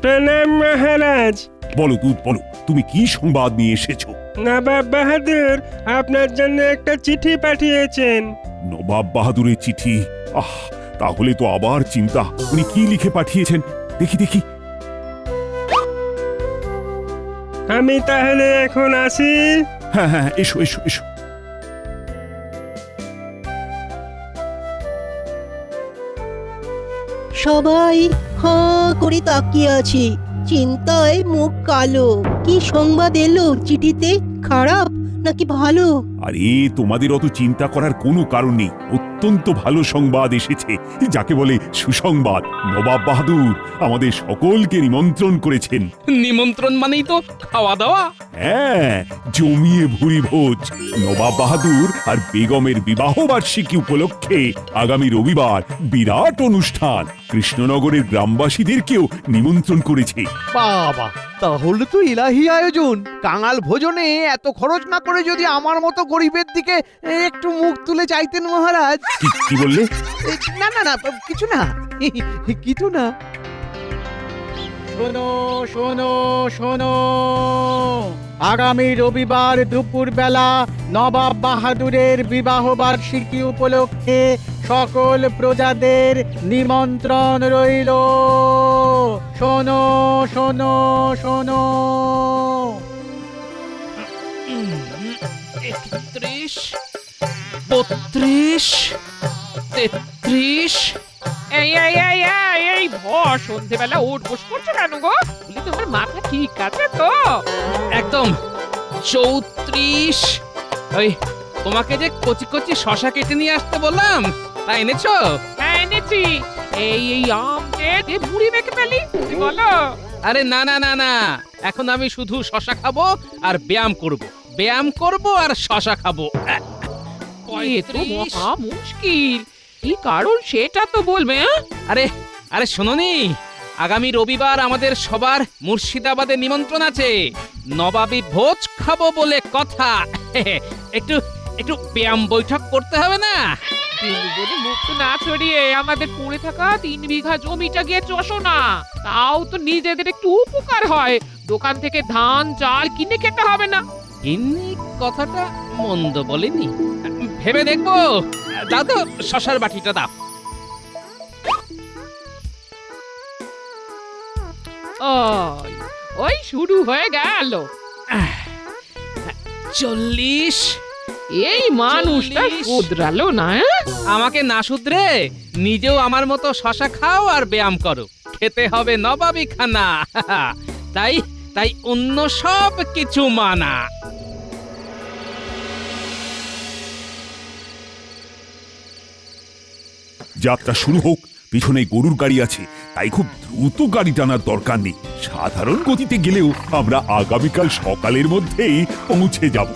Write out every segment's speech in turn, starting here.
প্রণাম মহারাজ। বলো দুধ বলো, তুমি কি সংবাদ নিয়ে এসেছো? নবাব বাহাদুর আপনার জন্য একটা চিঠি পাঠিয়েছেন। নবাব বাহাদুরের চিঠি? তাহলে তো আবার চিন্তা। উনি কি লিখে পাঠিয়েছেন? দেখি দেখি। আমি তাহলে এখন আসি। হ্যাঁ হ্যাঁ, এসো এসো এসো। সবাই হাঁ করে তাকিয়ে আছে, চিন্তায় মুখ কালো। কি সংবাদ এলো চিঠিতে? খারাপ নাকি ভালো? আরে তোমাদের অত চিন্তা করার কোনো কারণ নেই। অত্যন্ত ভালো সংবাদ এসেছে, যাকে বলে সুসংবাদ। নবাব বাহাদুর আমাদের সকলকে নিমন্ত্রণ করেছেন। নিমন্ত্রণ মানেই তো খাওয়া দাওয়া। হ্যাঁ, জমিয়ে ভুরি ভোজ। নবাব বাহাদুর আর বেগমের বিবাহ বার্ষিকী উপলক্ষে আগামী রবিবার বিরাট অনুষ্ঠান। কৃষ্ণনগরের গ্রামবাসীদেরকেও নিমন্ত্রণ করেছে। বাবা, তাহলে তো ইলাহি আয়োজন। কাঙাল ভোজনে এত খরচ না করে যদি আমার মতো গরিবের দিকে একটু মুখ তুলে চাইতেন মহারাজ। কি বললে? না না না, কিছু না কিছু না। শোনো শোনো শোনো, আগামী রবিবার দুপুর বেলা নবাব বাহাদুরের বিবাহ বার্ষিকী উপলক্ষে সকল প্রজাদের নিমন্ত্রণ রইল। শোনো শোনো শোনো। 31, 32, 33। এই ভর সন্ধেবেলা ওঠ বস করছো কেন গো? বলি তোমার মাথা ঠিক আছে তো? একদম 34। ওই তোমাকে যে কচি কচি শশা কেটে নিয়ে আসতে বললাম, তা এনেছো? হ্যাঁ এনেছি। এই আম যে মুড়ি মেখে ফেলি বলো। আরে না না না না, এখন আমি শুধু শশা খাবো আর ব্যায়াম করব। ব্যায়াম করব আর শশা খাবো। এ তো মহা মুশকিল। কি কারণ সেটা তো বলবে। আরে আরে শোনোনি, আগামী রবিবার আমাদের সবার মুর্শিদাবাদে নিমন্ত্রণ আছে। নবাবী ভোজ খাবো বলে কথা। একটু একটু ব্যায়াম বৈঠক করতে হবে না? বলে মুক্ত না ছড়িয়ে আমাদের পড়ে থাকা 3 বিঘা জমিটা গিয়ে চষো না। তাও তো নিজেদের একটু উপকার হয়। দোকান থেকে ধান চাল কিনে খেতে হবে না। ইনি কথাটা মন্দ বলেনি, ভেবে দেখবো। দাও তো শশার বাটিটা দাও। ওই শুরু হয়ে গেল। 40। এই মানুষটা 40 শুধরালো না। আমাকে না শুধরে নিজেও আমার মতো শশা খাও আর ব্যায়াম করো। খেতে হবে নবাবী খানা। তাই তাই অন্য সব কিছু মানা। যাত্রা শুরু হোক। পিছনে গরুর গাড়ি আছে, তাই খুব দ্রুত গাড়ি টানার দরকার নেই। সাধারণ গতিতে গেলেও আমরা আগামীকাল সকালের মধ্যেই পৌঁছে যাব।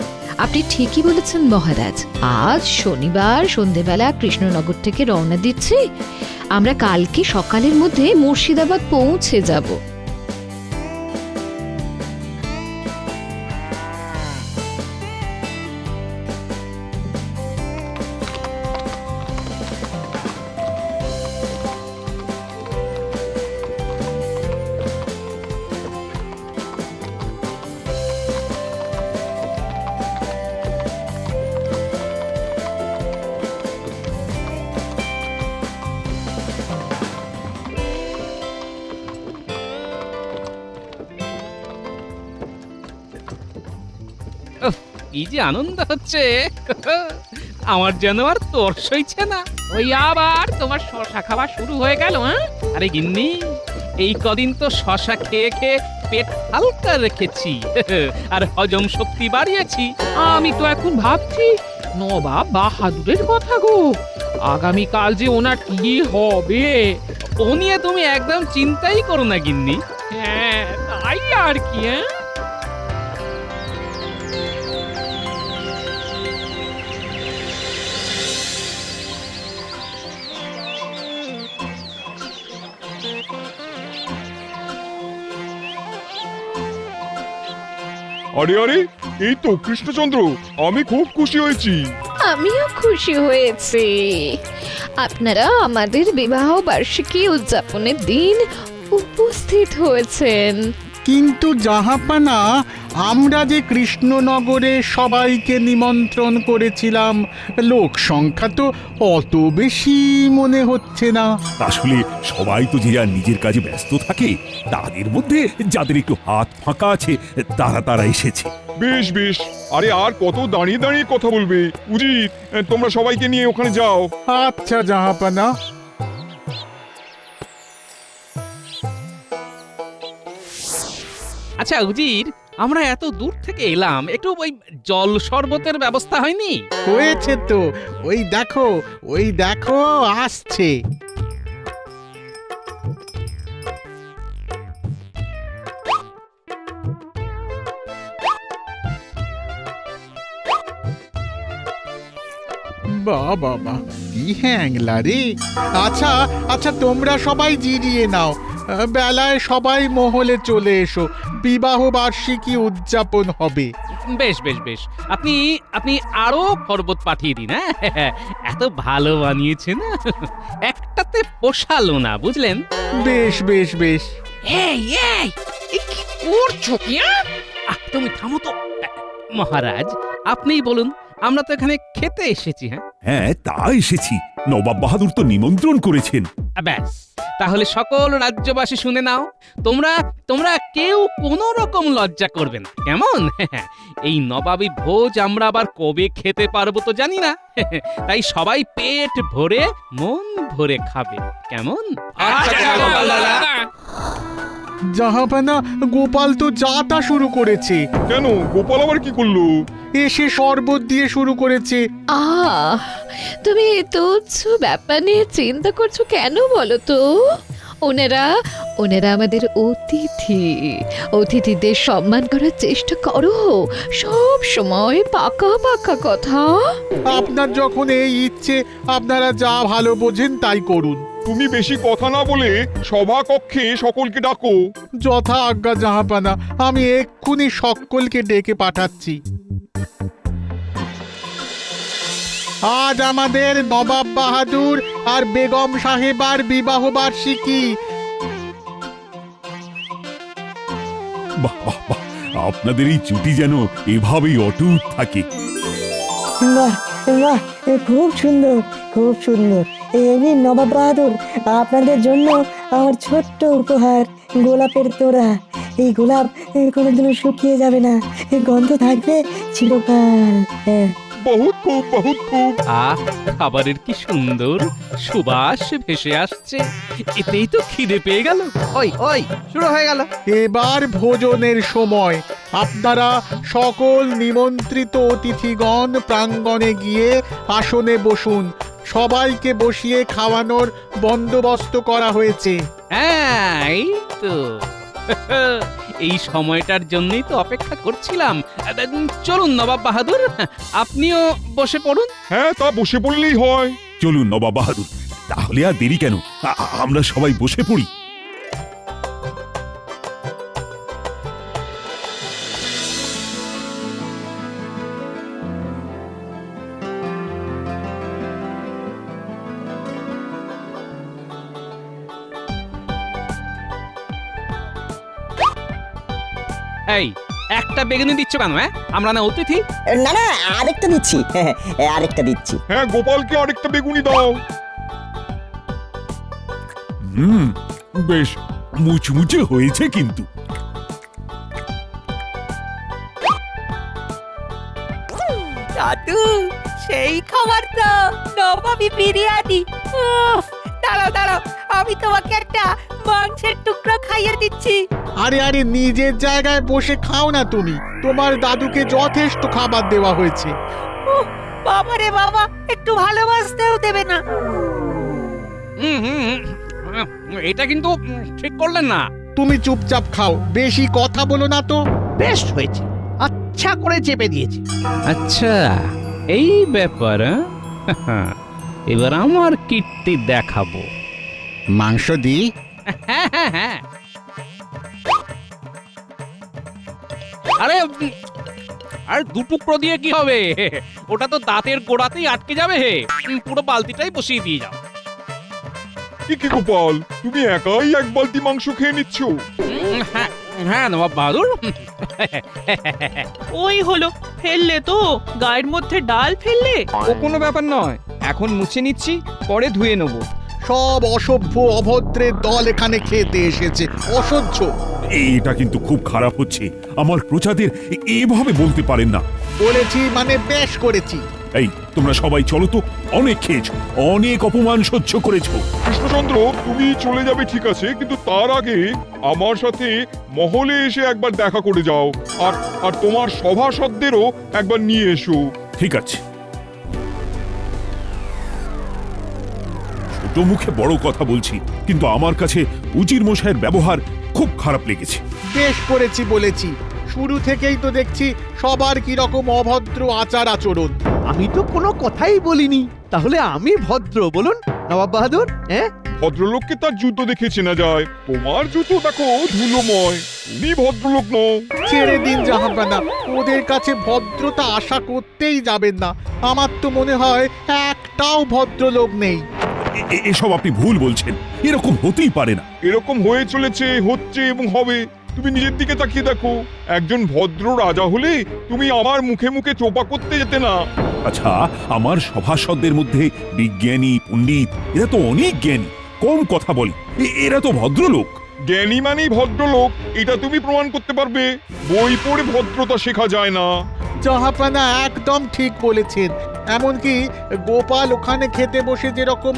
আপনি ঠিকই বলেছেন মহারাজ। আজ শনিবার সন্ধেবেলা কৃষ্ণনগর থেকে রওনা দিচ্ছি। আমরা কালকে সকালের মধ্যে মুর্শিদাবাদ পৌঁছে যাব। কি যে আনন্দ হচ্ছে, আমার যেন আর তোর সইছে না। ওই আবার তোমার শশা খাওয়া শুরু হয়ে গেল। আরে গিন্নি, এই কদিন তো শশা খেয়ে খেয়ে পেট হালকা রেখেছি আর হজম শক্তি বাড়িয়েছি। আমি তো এখন ভাবছি নবাব বাহাদুরের কথা গো। আগামীকাল যে ওনার কি হবে। ও নিয়ে তুমি একদম চিন্তাই করো না গিন্নি। হ্যাঁ তাই আর কি। আরে আরে, এই তো কৃষ্ণচন্দ্র, আমি খুব খুশি হয়েছি। আমিও খুশি হয়েছি। আপনারা আমাদের বিবাহ বার্ষিকী উদযাপনের দিন উপস্থিত হয়েছেন। কিন্তু জাহাপানা, আমরা যে কৃষ্ণনগরে সবাইকে নিমন্ত্রণ করেছিলাম, লোক সংখ্যা তো অত বেশি মনে হচ্ছে না। আসলে সবাই তো যে যার নিজের কাজে ব্যস্ত থাকে, তাদের মধ্যে যাদের একটু হাত ফাঁকা আছে তারা এসেছে। বেশ বেশ, আরে আর কত দাঁড়িয়ে দাঁড়িয়ে কথা বলবে? উচিত তোমরা সবাইকে নিয়ে ওখানে যাও। আচ্ছা জাহাপানা। আচ্ছা উজির, আমরা এত দূর থেকে এলাম, একটু ওই জল শরবতের ব্যবস্থা হয়নি? হয়েছে তো, ওই দেখো আসছে। বাবা কি হ্যাংলা রে। আচ্ছা আচ্ছা, তোমরা সবাই জিরিয়ে নাও, বেলায় সবাই মহলে চলে এসো, বিবাহ বার্ষিকী উদযাপন হবে। বেশ বেশ বেশ, আপনি আপনি আরো শরবত পাঠিয়ে দিন। হ্যাঁ, এত ভালো বানিয়েছেন, একটাতে পোষালো না, বুঝলেন? বেশ বেশ বেশ। এই এই এ কি করছো কি? তুমি থামো তো। মহারাজ, আপনিই বলুন, আমরা তো এখানে খেতে এসেছি। হ্যাঁ, তা এসেছি। নবাব বাহাদুর তো নিমন্ত্রণ করেছেন। ব্যাস, তাহলে সকল রাজ্যবাসী শুনে নাও, তোমরা তোমরা কেউ কোনো রকম লজ্জা করবে না, কেমন? এই নবাবী ভোজ আমরা আবার কবে খেতে পারবো তো জানি না, তাই সবাই পেট ভরে মন ভরে খাবে, কেমন? জাহাপানা, গোপাল তো যাতা শুরু করেছে। কেন, গোপাল আবার কি করলো? এসে শরবত দিয়ে শুরু করেছে। তুমি তুচ্ছ ব্যাপার নিয়ে চিন্তা করছো কেন বলো তো? ওনারা আমাদের অতিথিদের সম্মান করার চেষ্টা করো, সব সময় পাকা পাকা কথা। আপনার যখন এই ইচ্ছে, আপনারা যা ভালো বোঝেন তাই করুন। তুমি বেশি কথা না বলে সভা কক্ষে সকলকে ডাকো। যথা আজ্ঞা জাহাপানা, আমি এক্ষুনি সকলকে ডেকে পাঠাচ্ছি। আজ আমাদের নবাব বাহাদুর আর বেগম সাহেবার বিবাহ বার্ষিকী। বাহ বাহ বাহ, আপনাদের এই জুটি যেন এভাবেই অটুট থাকে। বাহ বাহ, খুব সুন্দর, খুব সুন্দর। এই নিন নবাব বাহাদুর, আপনাদের জন্য আমার ছোট্ট উপহার, গোলাপের তোড়া। এই গোলাপ কোনোদিনও শুকিয়ে যাবে না, গন্ধ থাকবে চিরকাল। হ্যাঁ, বহুত খুব, বহুত খুব। খাবারের কি সুন্দর সুবাস ভেসে আসছে, এতেই তো খিদে পেয়ে গেল। ওই শুরু হয়ে গেল। এবার ভোজনের সময়। আপনারা সকল নিমন্ত্রিত অতিথিগণ প্রাঙ্গণে গিয়ে আসনে বসুন। সবাইকে বসিয়ে খাওয়ানোর বন্দোবস্ত করা হয়েছে। হ্যাঁ, এই তো এই সময়টার জন্যই তো অপেক্ষা করছিলাম। চলুন নবাব বাহাদুর, আপনিও বসে পড়ুন। হ্যাঁ, তা বসে পড়লেই হয়। চলুন নবাব বাহাদুর, তাহলে আর দেরি কেন, আমরা সবাই বসে পড়ি। এই একটা বেগুনি দিচ্ছ কেন? আমরা না অতিথি? না না, আরেকটা দিচ্ছি, আরেকটা দিচ্ছি। হ্যাঁ, গোপালকে আরেকটা বেগুনি দাও। বেশ মুচমুচে হয়েছে কিন্তু। দাদু, সেই খাবার তো, নবাবী বিরিয়ানি। দাঁড়াও, আমি তোমাকে একটা মাংসের টুকরো খাইয়ে দিচ্ছি। আরে নিজের জায়গায় বসে খাও না তুমি, তোমার দাদুকে যথেষ্ট খাবার দেওয়া হয়েছে। বাবারে বাবা, একটু ভালোবাসতেও দেবে না? এটা কিন্তু ঠিক করলেন না। তুমি চুপচাপ খাও, বেশি কথা বলো না তো। বেশ হয়েছে, আচ্ছা করে চেপে দিয়েছি। আচ্ছা, এই ব্যাপার। এবার আমার কীর্তি দেখাবো। মাংস দি। হ্যাঁ। আরে দু টুকরো দিয়ে কি হবে? ওটা তো দাঁতের গোড়াতেই আটকে যাবে। পুরো বালতিটাই বসিয়ে দিয়ে যাও। কি কি গোপাল, তুমি একাই এক বালতি মাংস খেয়ে নিচ্ছ? হ্যাঁ হ্যাঁ নবাব বাহাদুর। ওই হলো, ফেললে তো গায়ের মধ্যে ডাল ফেললে। ও কোনো ব্যাপার নয়, এখন মুছে নিচ্ছি, পরে ধুয়ে নেব। সব অসভ্য অভদ্রের দল এখানে খেতে এসেছে, অসহ্য। এটা কিন্তু খুব খারাপ হচ্ছে। আমার প্রজাদের এভাবে বলতে পারেন না। বলেছি মানে বেশ করেছি। এই তোমরা সবাই চলো তো, অনেক খেয়েছো, অনেক অপমান সহ্য করেছো। কৃষ্ণচন্দ্র, তুমি চলে যাবে ঠিক আছে, কিন্তু তার আগে আমার সাথে মহলে এসে একবার দেখা করে যাও, আর আর তোমার সভাসদেরও একবার নিয়ে এসো। ঠিক আছে। ছোট মুখে বড় কথা বলছি, কিন্তু আমার কাছে উজির মশাইয়ের ব্যবহার খুব খারাপ লেগেছে। বেশ করেছি বলেছি, শুরু থেকেই তো দেখছি সবার কি রকম অভদ্র আচার আচরণ। আমি তো কোনো কথাই বলিনি, তাহলে আমি ভদ্র বলুন নবাব বাহাদুর? হ্যাঁ, ভদ্রলোককে তার জুতো দেখে চেনা যায়, তোমার জুতো দেখো ধুলোময়, তুমি ভদ্রলোক নও। ছেড়ে দিন জাহাপানা, ওদের কাছে ভদ্রতা আশা করতেই যাবেন না। আমার তো মনে হয় একটাও ভদ্রলোক নেই। এসব আপনি ভুল বলছেন, এরকম হতেই পারে না। এরকম হয়ে চলেছে, হচ্ছে এবং হবে। তুমি নিজের দিকে তাকিয়ে দেখো, একজন ভদ্র রাজা হলে তুমি আমার মুখে মুখে চোপা করতে যেতে না। আচ্ছা, আমার সভাসদদের মধ্যে বিজ্ঞানী, পণ্ডিত, এরা তো অনেক জ্ঞানী, কম কথা বলে, এরা তো ভদ্রলোক। জ্ঞানী মানেই ভদ্রলোক, এটা তুমি প্রমাণ করতে পারবে? বই পড়ে ভদ্রতা শেখা যায় না। জাহাপানা একদম ঠিক বলেছেন। এমনকি গোপাল ওখানে খেতে বসে যেরকম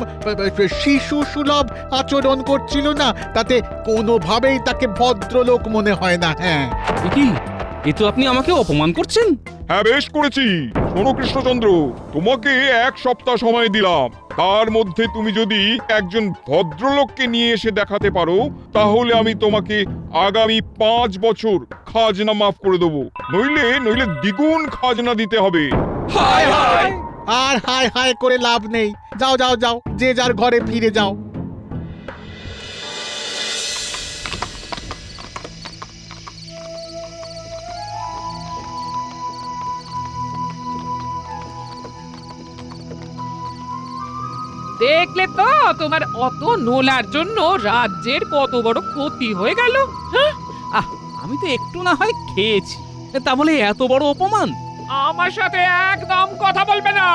শিশু সুলভ আচরণ করছিল না, তাতে কোনোভাবেই তাকে ভদ্রলোক মনে হয় না। হ্যাঁ, কি এ তো আপনি আমাকে অপমান করছেন। হ্যাঁ, বেশ করেছি। শোনো কৃষ্ণচন্দ্র, তোমাকে 1 সপ্তাহ সময় দিলাম, তার মধ্যে তুমি যদি একজন ভদ্রলোককে নিয়ে এসে দেখাতে পারো, তাহলে আমি তোমাকে আগামী 5 বছর খাজনা মাফ করে দেবো, নইলে দ্বিগুণ খাজনা দিতে হবে। আর হায় হায় করে লাভ নেই। যাও যাও যাও, যে যার ঘরে ফিরে যাও। দেখলে তো তোমার অত নোলার জন্য রাজ্যের কত বড় ক্ষতি হয়ে গেল। হ্যাঁ, আহ, আমি তো একটু না হয় খেয়েছি, তা বলে এত বড় অপমান? আমার সাথে একদম কথা বলবে না।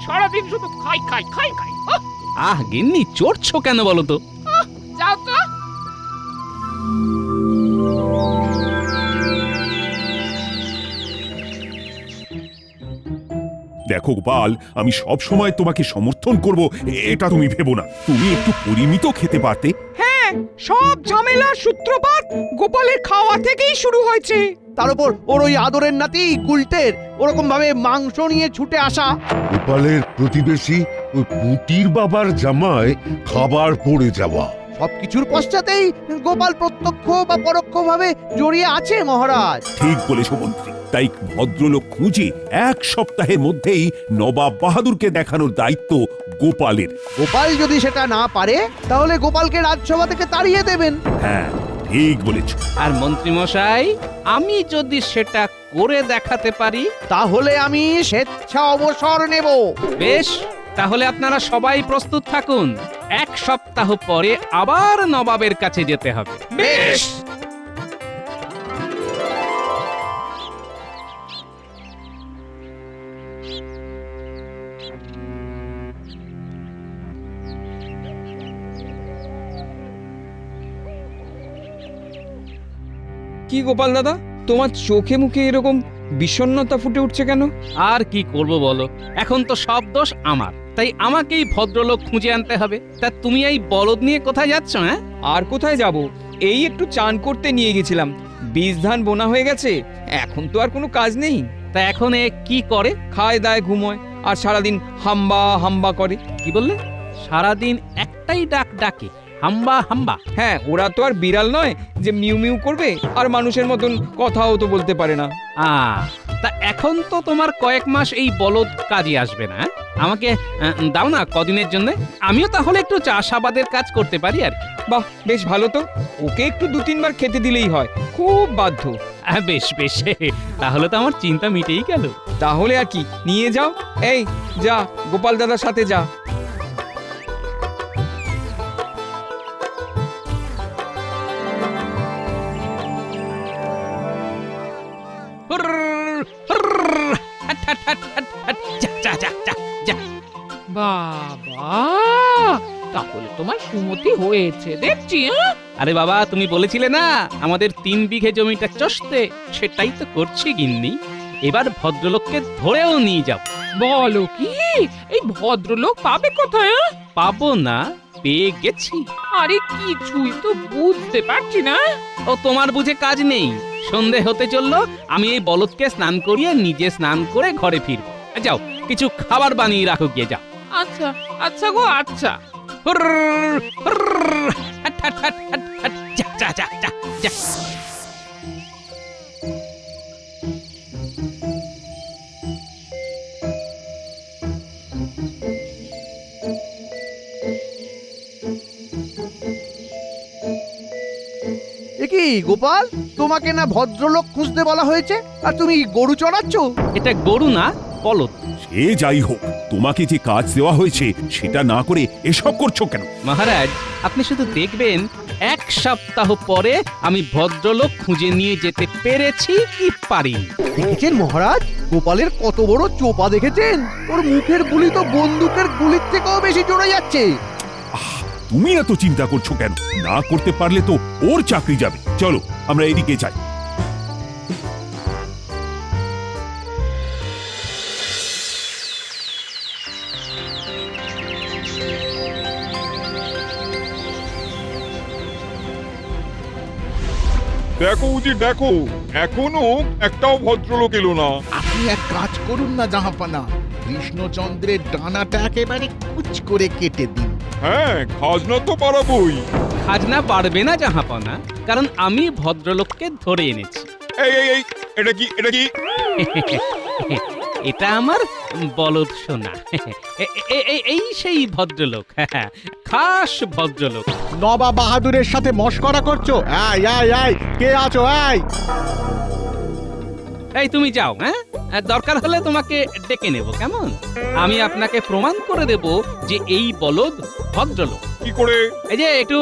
সারাদিন শুধু খাই খাই খাই খাই। আহ গিন্নি, চড়ছো কেন বলো তো? যাও তো। দেখো গোপাল, আমি সব সময় তোমাকে সমর্থন করব এটা তুমি ভেবো না। তুমি একটু পরিমিত খেতে পারতে। হ্যাঁ, সব ঝামেলার সূত্রপাত গোপালের খাওয়া থেকেই শুরু হয়েছে। তার উপর ওর ওই আদরের নাতি গুলটের ওরকম ভাবে মাংস নিয়ে ছুটে আসা। গোপালের প্রতিবেশী ওই পুটির বাবার জামায় খাবার পড়ে যাওয়া, সবকিছুর পশ্চাতেই গোপাল প্রত্যক্ষ বা পরোক্ষ ভাবে জড়িয়ে আছে মহারাজ। ঠিক বলেছো মন্ত্রী। তাই ভদ্রলোক খুঁজে 1 সপ্তাহের মধ্যেই নবাব বাহাদুরকে দেখানোর দায়িত্ব গোপালের। গোপাল যদি সেটা না পারে, তাহলে গোপালকে রাজসভা থেকে তাড়িয়ে দেবেন। হ্যাঁ, ঠিক বলেছো। আর মন্ত্রী মশাই, আমি যদি সেটা করে দেখাতে পারি, তাহলে আমি স্বেচ্ছা অবসর নেব। বেশ, তাহলে আপনারা সবাই প্রস্তুত থাকুন। 1 সপ্তাহ পরে আবার নবাবের কাছে যেতে হবে। বেশ। কি গোপাল দাদা, তোমার চোখে মুখে এরকম বিষণ্ণতা ফুটে উঠছে কেন? আর কি করব বলো, এখন তো সব দোষ আমার, তাই আমাকেই ভদ্রলোক খুঁজে আনতে হবে। তা তুমি এই বলদ নিয়ে কোথায় যাচ্ছ? হ্যাঁ, আর কোথায় যাব, এই একটু চান করতে নিয়ে গেছিলাম। বীজ ধান বোনা হয়ে গেছে, এখন তো আর কোনো কাজ নেই। তা এখন এ কি করে? খায় দায় ঘুমোয়, আর সারাদিন হাম্বা হাম্বা করে। কি বললে? সারাদিন একটাই ডাক ডাকে, হাম্বা হাম্বা? হ্যাঁ, ওরা তো আর বিড়াল নয় যে মিউ মিউ করবে, আর মানুষের মতন কথাও তো বলতে পারে না। তা এখন তো তোমার কয়েক মাস এই বলদ কাজে আসবে না। আমাকে দাও না কদিনের জন্য, আমিও তাহলে একটু চাষাবাদের কাজ করতে পারি আর কি। বাহ, বেশ ভালো তো। ওকে একটু 2-3 বার খেতে দিলেই হয়, খুব বাধ্য। বেশ বেশ, তাহলে তো আমার চিন্তা মিটেই গেল। তাহলে আর কি, নিয়ে যাও। এই যা, গোপাল দাদার সাথে যা। বাবা, তাহলে তোমার সুমতি হয়েছে দেখছি। আরে বাবা, তুমি বলেছিলে না আমাদের 3 বিঘে জমিটা চষতে, সেটাই তো করছি গিন্নি। এবার ভদ্রলোককে ধরেও নিয়ে যাব। বলো কি, এই ভদ্রলোক পাবে কোথায়? পাবো না, পেয়ে গেছি। আরে কিছুই তো বুঝতে পারছি না। ও তোমার বুঝে কাজ নেই। সন্ধে হতে চললো, আমি এই বলদকে স্নান করিয়ে নিজে স্নান করে ঘরে ফিরবো। যাও, কিছু খাবার বানিয়ে রাখো গিয়ে, যাও। আচ্ছা আচ্ছা গো, আচ্ছা। হুরর, হুরর, হাট, হাট, হাট, হাট, হাট, যা, যা, যা, যা, যা। এ কি গোপাল, তোমাকে না ভদ্রলোক খুঁজতে বলা হয়েছে, আর তুমি গরু চড়াচ্ছ? এটা গরু না, বলদ। সে যাই হোক, তোমাকে যে কাজ দেওয়া হয়েছে সেটা না করে এসব করছো কেন? মহারাজ, আপনি শুধু দেখবেন 1 সপ্তাহ পরে আমি ভদ্রলোক খুঁজে নিয়ে যেতে পেরেছি কি পারিনি। দেখেছেন মহারাজ, গোপালের কত বড় চোপা দেখেছেন? ওর মুখের গুলি তো বন্দুকের গুলির থেকেও বেশি জোরে যাচ্ছে। তুমি এত চিন্তা করছো কেন? না করতে পারলে তো ওর চাকরি যাবে। চলো আমরা এদিকে যাই। দেখো উজির, দেখো এখনো একটাও ভদ্রলোক এলো না। আপনি এক কাজ করুন না জাহাপানা, কৃষ্ণচন্দ্রের ডানাটা একেবারে কুচ করে কেটে দিন। হ্যাঁ, খাজনা তো পারাবই। খাজনা পারবে না জাহাপনা, কারণ আমি ভদ্রলোককে ধরে এনেছি। এই এই এই, এটা কি, এটা কি? এটা আমার বলদ সোনা। এই সেই ভদ্রলোক, খাস ভদ্রলোক। নবাব বাহাদুরের সাথে মশকরা করছো? আয় আয় আয়, কে আছো? আয়। এই তুমি যাও, হ্যাঁ, দরকার হলে তোমাকে ডেকে নেব, কেমন? আমি আপনাকে প্রমাণ করে দেব যে এই বলদ ভদ্রলোক। কি করে? এই যে একটু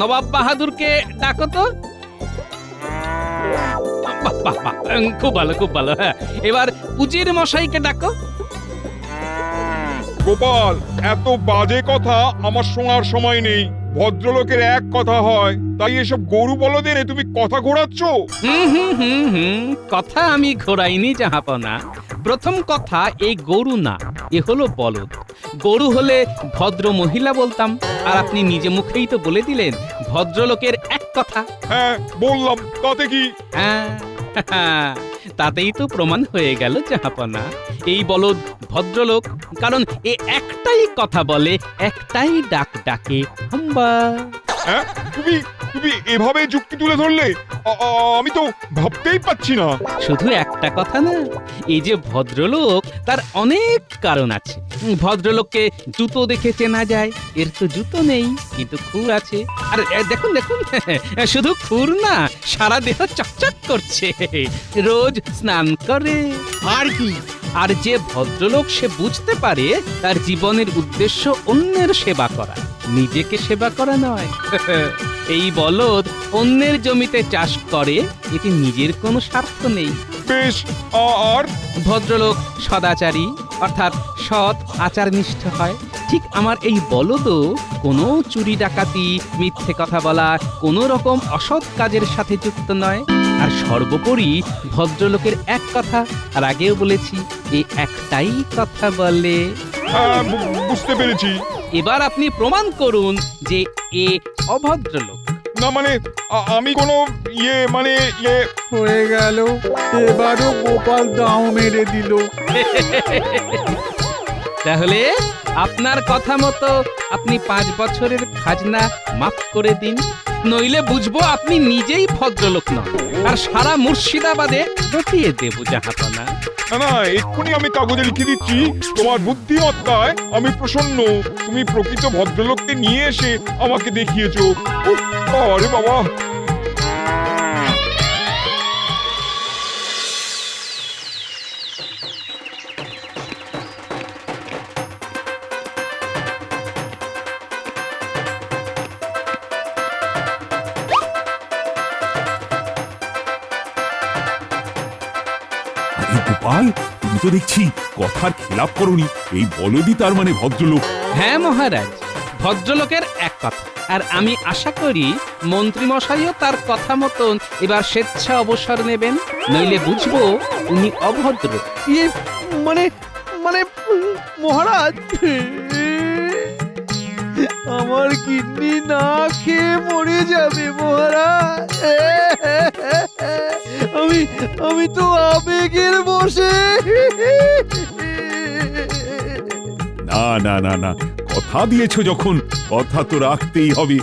নবাব বাহাদুরকে ডাকো তো। বাহ, বাহ, বাহ, খুব ভালো, খুব ভালো। হ্যাঁ, এবার উজির মশাইকে ডাকো। গোপাল, এত বাজে কথা আমার শোনার সময় নেই। ভদ্রলোকের এক কথা হয়, তাই এসব গরু বলদের তুমি কথা ঘোরাচ্ছ। কথা আমি ঘোরাইনি জাহাপনা। প্রথম কথা, এই গরু না, এ হলো বলদ। গরু হলে ভদ্র মহিলা বলতাম, আর আপনি নিজে মুখেই তো বলে দিলেন ভদ্রলোকের এক কথা। হ্যাঁ বললাম, তাতে কি? হ্যাঁ, তাতেই তো প্রমাণ হয়ে গেল জাহাপনা, এই বলদ ভদ্রলোক, কারণ এ একটাই কথা বলে, একটাই ডাক ডাকে, হাম্বা। হ্যাঁ, তুমি তুমি এভাবে যুক্তি তুলে ধরলে আমি তো ভাবতেই পাচ্ছি না। শুধু একটা কথা না, এই যে ভদ্রলোক, তার অনেক কারণ আছে। ভদ্রলোককে জুতো দেখে চেনা যায়, এর তো জুতো নেই কিন্তু খুর আছে। আর দেখুন দেখুন, শুধু খুর না, সারা দেহ চকচক করছে, রোজ স্নান করে। আর কি? আর যে ভদ্রলোক, সে বুঝতে পারে তার জীবনের উদ্দেশ্য অন্যের সেবা করা, নিজেকে সেবা করা নয়। এই বলদ অন্যের জমিতে চাষ করে, এতে নিজের কোনো স্বার্থ নেই। বেশ, আর ভদ্রলোক সদাচারী, অর্থাৎ সৎ আচারনিষ্ঠ হয়। ঠিক আমার এই বলদও কোনো চুরি ডাকাতি, মিথ্যে কথা বলা, কোনো রকম অসৎ কাজের সাথে যুক্ত নয়। আর সর্বোপরি ভদ্রলোকের এক কথা, আর আগেও বলেছি, এই একটাই কথা বলে। বুঝতে পেরেছি। এবার আপনি প্রমাণ করুন যে এ অভদ্রলোক। না মানে, আমি কোনো মানে হয়ে গেল, এবারও গোপাল দাও মেরে দিল। তাহলে আপনার কথা মতো আপনি 5 বছরের খাজনা মাফ করে দিন, নইলে বুঝবো আপনি নিজেই ভদ্রলোক নন, আর সারা মুর্শিদাবাদে রটিয়ে দেব জাহাপনা। না না, এক্ষুনি আমি কাগজে লিখে দিচ্ছি, তোমার বুদ্ধিমত্তায় আমি প্রসন্ন। তুমি প্রকৃত ভদ্রলোককে নিয়ে এসে আমাকে দেখিয়েছো। আরে বাবা, গোপাল তুমি তো দেখছি কথার খেলাপ করনি। এই বলদি তার মানে ভদ্রলোক। হ্যাঁ মহারাজ, ভদ্রলোকের এক কথা। আর আমি আশা করি মন্ত্রীমশাইও তার কথা মতন এবার স্বেচ্ছা অবসর নেবেন, নইলে বুঝবো উনি অভদ্র। ইয়ে মানে মানে মহারাজ, আমার কিডনি না খেয়ে মরে যাবে মহারাজ। আমি তো আবেগের বসে। না না না না, কথা দিয়েছো যখন কথা তো রাখতেই হবে।